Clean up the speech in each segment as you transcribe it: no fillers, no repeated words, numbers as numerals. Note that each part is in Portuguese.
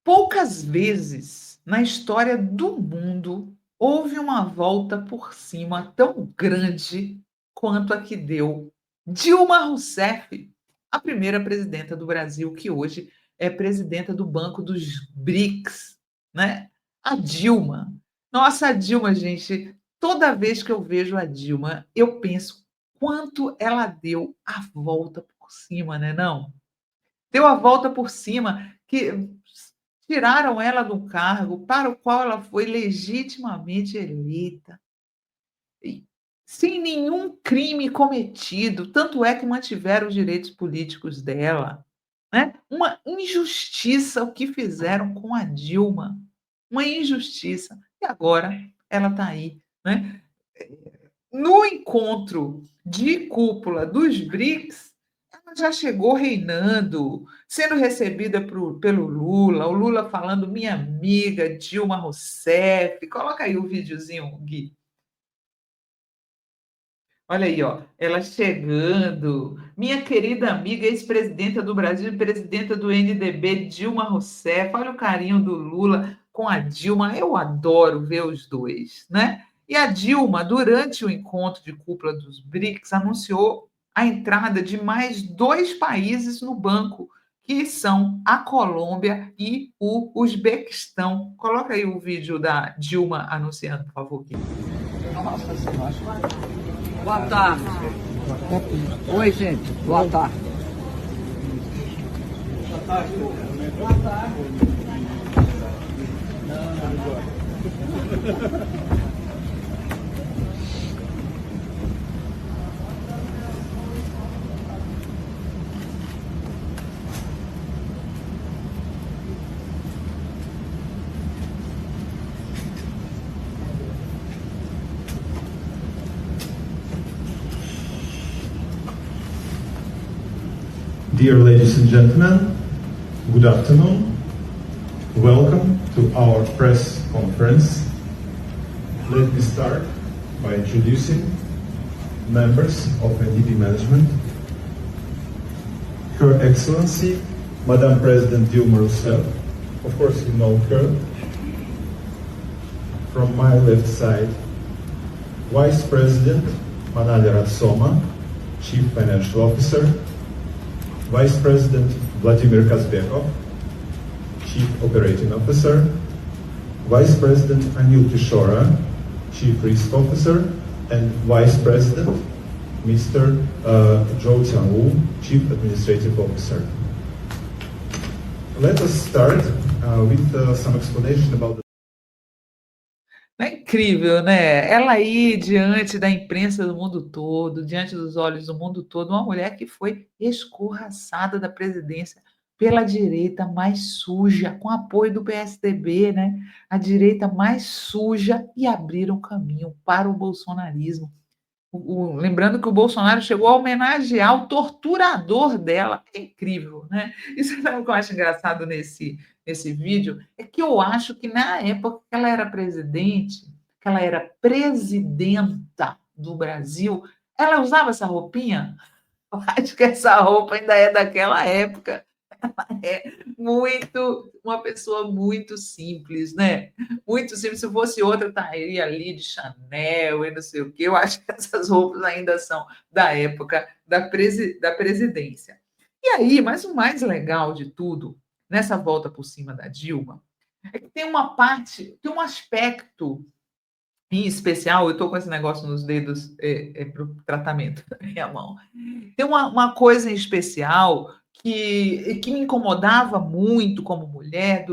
Poucas vezes na história do mundo houve uma volta por cima tão grande quanto a que deu Dilma Rousseff, a primeira presidenta do Brasil, que hoje é presidenta do Banco dos BRICS, né? A Dilma. Nossa, a Dilma, gente, toda vez que eu vejo a Dilma, eu penso quanto ela deu a volta por cima, né, não? Deu a volta por cima, que tiraram ela do cargo para o qual ela foi legitimamente eleita, e sem nenhum crime cometido, tanto é que mantiveram os direitos políticos dela, né. Uma injustiça o que fizeram com a Dilma, uma injustiça. E agora ela está aí, né. No encontro de cúpula dos BRICS, ela já chegou reinando, sendo recebida pelo Lula, o Lula falando: "Minha amiga Dilma Rousseff". Coloca aí o videozinho, Gui. Olha aí, ó, ela chegando. "Minha querida amiga, ex-presidenta do Brasil e presidenta do NDB, Dilma Rousseff". Olha o carinho do Lula com a Dilma. Eu adoro ver os 2, né. E a Dilma, durante o encontro de cúpula dos BRICS, anunciou a entrada de mais 2 países no banco, que são a Colômbia e o Uzbequistão. Coloca aí o vídeo da Dilma anunciando, por favor, Gui. Nossa Senhora. Boa tarde. Oi, gente. Boa tarde. Boa tarde. Dear ladies and gentlemen, good afternoon. Welcome to our press conference. Let me start by introducing members of NDB management. Her Excellency, Madam President Dilma Rousseff. Of course, you know her. From my left side, Vice President Manalia Ratsoma, Chief Financial Officer. Vice President Vladimir Kazbekov, Chief Operating Officer. Vice President Anil Kishora, Chief Risk Officer. And Vice President Mr. Zhou Tianwu, Chief Administrative Officer. Let us start with some explanation about the... É incrível, né? Ela aí diante da imprensa do mundo todo, diante dos olhos do mundo todo, uma mulher que foi escorraçada da presidência pela direita mais suja, com apoio do PSDB, né? A direita mais suja, e abriram caminho para o bolsonarismo. Lembrando que o Bolsonaro chegou a homenagear o torturador dela. É incrível, né? Isso é o que eu acho engraçado nesse vídeo, é que eu acho que na época que ela era presidente, que ela era presidenta do Brasil, ela usava essa roupinha? Eu acho que essa roupa ainda é daquela época. É muito uma pessoa muito simples, né, muito simples. Se fosse outra, estaria ali de Chanel e não sei o quê. Eu acho que essas roupas ainda são da época da presidência. E aí, mas o mais legal de tudo, nessa volta por cima da Dilma, é que tem um aspecto em especial. Eu estou com esse negócio nos dedos, para o tratamento da minha mão. Tem uma coisa em especial que me incomodava muito como mulher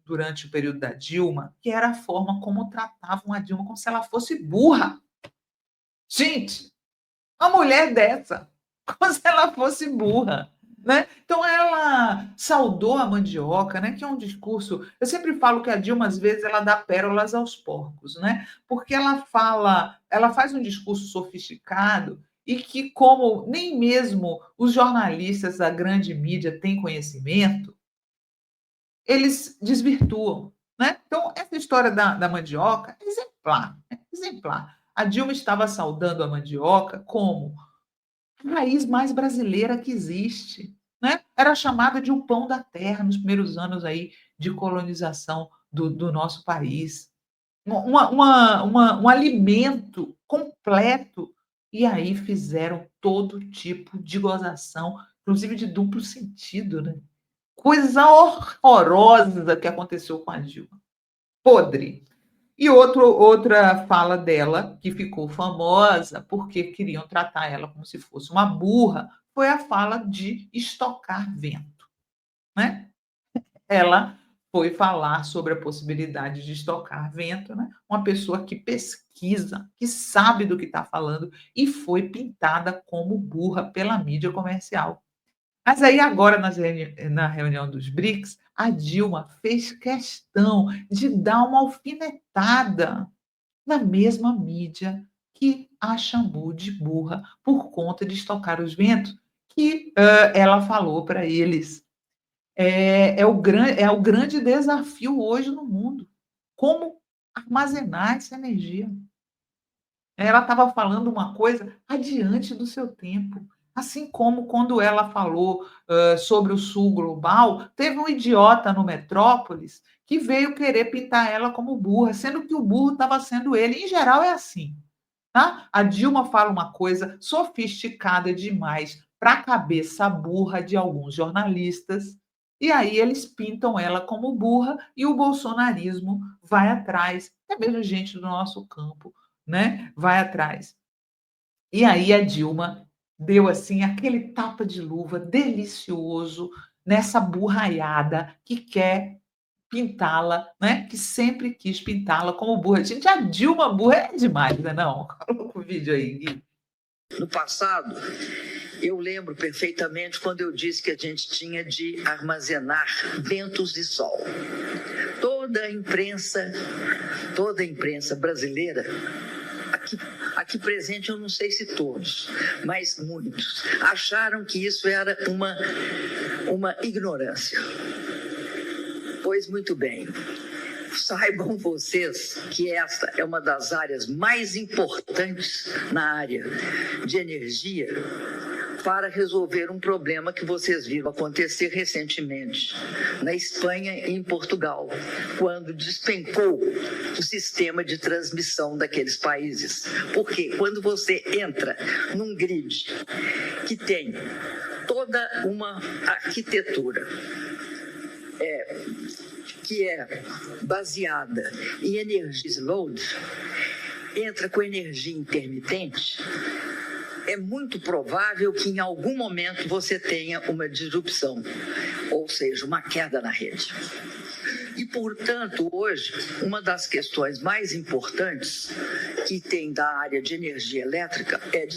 durante o período da Dilma, que era a forma como tratavam a Dilma, como se ela fosse burra. Gente, uma mulher dessa, como se ela fosse burra, né. Então ela saudou a mandioca, né, que é um discurso. Eu sempre falo que a Dilma, às vezes, ela dá pérolas aos porcos, né, porque ela faz um discurso sofisticado e que, como nem mesmo os jornalistas da grande mídia têm conhecimento, eles desvirtuam, né. Então essa história da mandioca é exemplar, né, exemplar. A Dilma estava saudando a mandioca como a raiz mais brasileira que existe, né. era chamada de o pão da terra nos primeiros anos aí de colonização do nosso país. Um alimento completo, e aí fizeram todo tipo de gozação, inclusive de duplo sentido, né. Coisa horrorosa que aconteceu com a Dilma, podre. E outra fala dela, que ficou famosa, porque queriam tratar ela como se fosse uma burra, foi a fala de estocar vento, né. Ela foi falar sobre a possibilidade de estocar vento, né, uma pessoa que pesquisa, que sabe do que está falando, e foi pintada como burra pela mídia comercial. Mas aí agora na reunião dos BRICS, a Dilma fez questão de dar uma alfinetada na mesma mídia que a chamou de burra por conta de estocar os ventos, que, ela falou para eles. É o grande desafio hoje no mundo, como armazenar essa energia. Ela estava falando uma coisa adiante do seu tempo, assim como quando ela falou, sobre o sul global, teve um idiota no Metrópolis que veio querer pintar ela como burra, sendo que o burro estava sendo ele. Em geral é assim, tá? A Dilma fala uma coisa sofisticada demais para a cabeça burra de alguns jornalistas, e aí eles pintam ela como burra e o bolsonarismo vai atrás, até mesmo gente do nosso campo, né, vai atrás. E aí a Dilma deu, assim, aquele tapa de luva delicioso nessa burraiada que quer pintá-la, né, que sempre quis pintá-la como burra. Gente, a Dilma burra é demais, né não? Coloca o vídeo aí, Gui. No passado, eu lembro perfeitamente quando eu disse que a gente tinha de armazenar ventos de sol. Toda a imprensa brasileira, aqui presente, eu não sei se todos, mas muitos, acharam que isso era uma ignorância. Pois muito bem. Saibam vocês que esta é uma das áreas mais importantes na área de energia para resolver um problema que vocês viram acontecer recentemente na Espanha e em Portugal, quando despencou o sistema de transmissão daqueles países. Porque quando você entra num grid que tem toda uma arquitetura que é baseada em energia load, entra com energia intermitente, é muito provável que em algum momento você tenha uma disrupção, ou seja, uma queda na rede. E, portanto, hoje, uma das questões mais importantes que tem da área de energia elétrica é,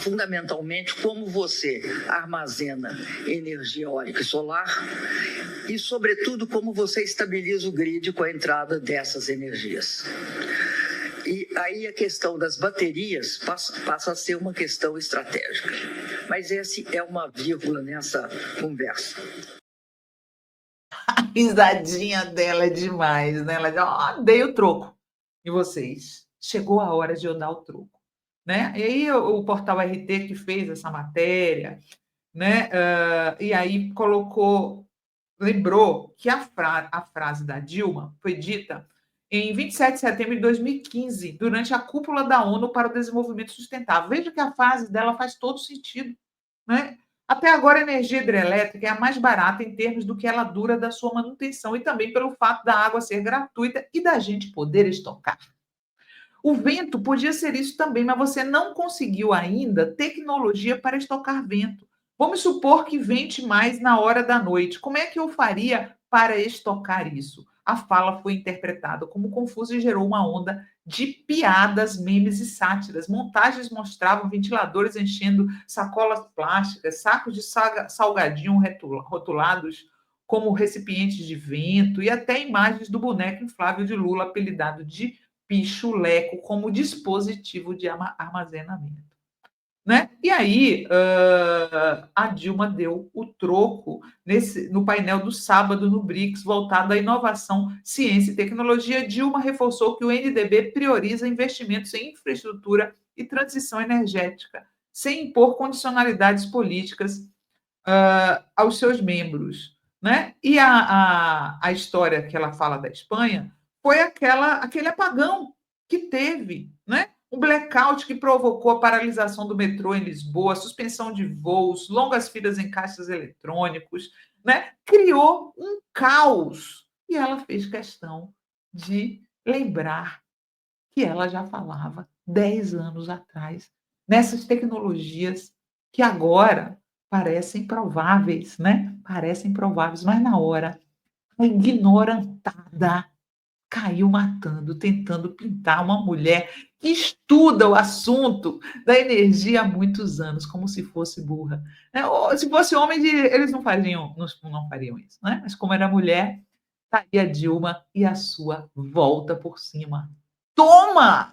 fundamentalmente, como você armazena energia eólica e solar e, sobretudo, como você estabiliza o grid com a entrada dessas energias. E aí a questão das baterias passa a ser uma questão estratégica. Mas essa é uma vírgula nessa conversa. A risadinha dela é demais, né, ela diz: "Ó, dei o troco em vocês, chegou a hora de eu dar o troco", né. E aí o portal RT que fez essa matéria, né, e aí lembrou que a frase da Dilma foi dita em 27 de setembro de 2015, durante a cúpula da ONU para o Desenvolvimento Sustentável. Veja que a frase dela faz todo sentido, né. Até agora, a energia hidrelétrica é a mais barata em termos do que ela dura da sua manutenção e também pelo fato da água ser gratuita e da gente poder estocar. O vento podia ser isso também, mas você não conseguiu ainda tecnologia para estocar vento. Vamos supor que vente mais na hora da noite. Como é que eu faria para estocar isso? A fala foi interpretada como confusa e gerou uma onda de piadas, memes e sátiras. Montagens mostravam ventiladores enchendo sacolas plásticas, sacos de salgadinho rotulados como recipientes de vento e até imagens do boneco inflável de Lula, apelidado de pichuleco, como dispositivo de armazenamento, né? E aí, a Dilma deu o troco no painel do sábado no BRICS, voltado à inovação, ciência e tecnologia. Dilma reforçou que o NDB prioriza investimentos em infraestrutura e transição energética, sem impor condicionalidades políticas aos seus membros, né? E a história que ela fala da Espanha foi aquele apagão que teve, né? Um blackout que provocou a paralisação do metrô em Lisboa, suspensão de voos, longas filas em caixas eletrônicos, né? Criou um caos. E ela fez questão de lembrar que ela já falava 10 anos atrás, nessas tecnologias que agora parecem prováveis, né? Parecem prováveis, mas na hora a ignorantada caiu matando, tentando pintar uma mulher que estuda o assunto da energia há muitos anos, como se fosse burra. Né? Ou, se fosse homem, eles não fariam isso, né? Mas como era mulher, tá aí a Dilma e a sua volta por cima. Toma!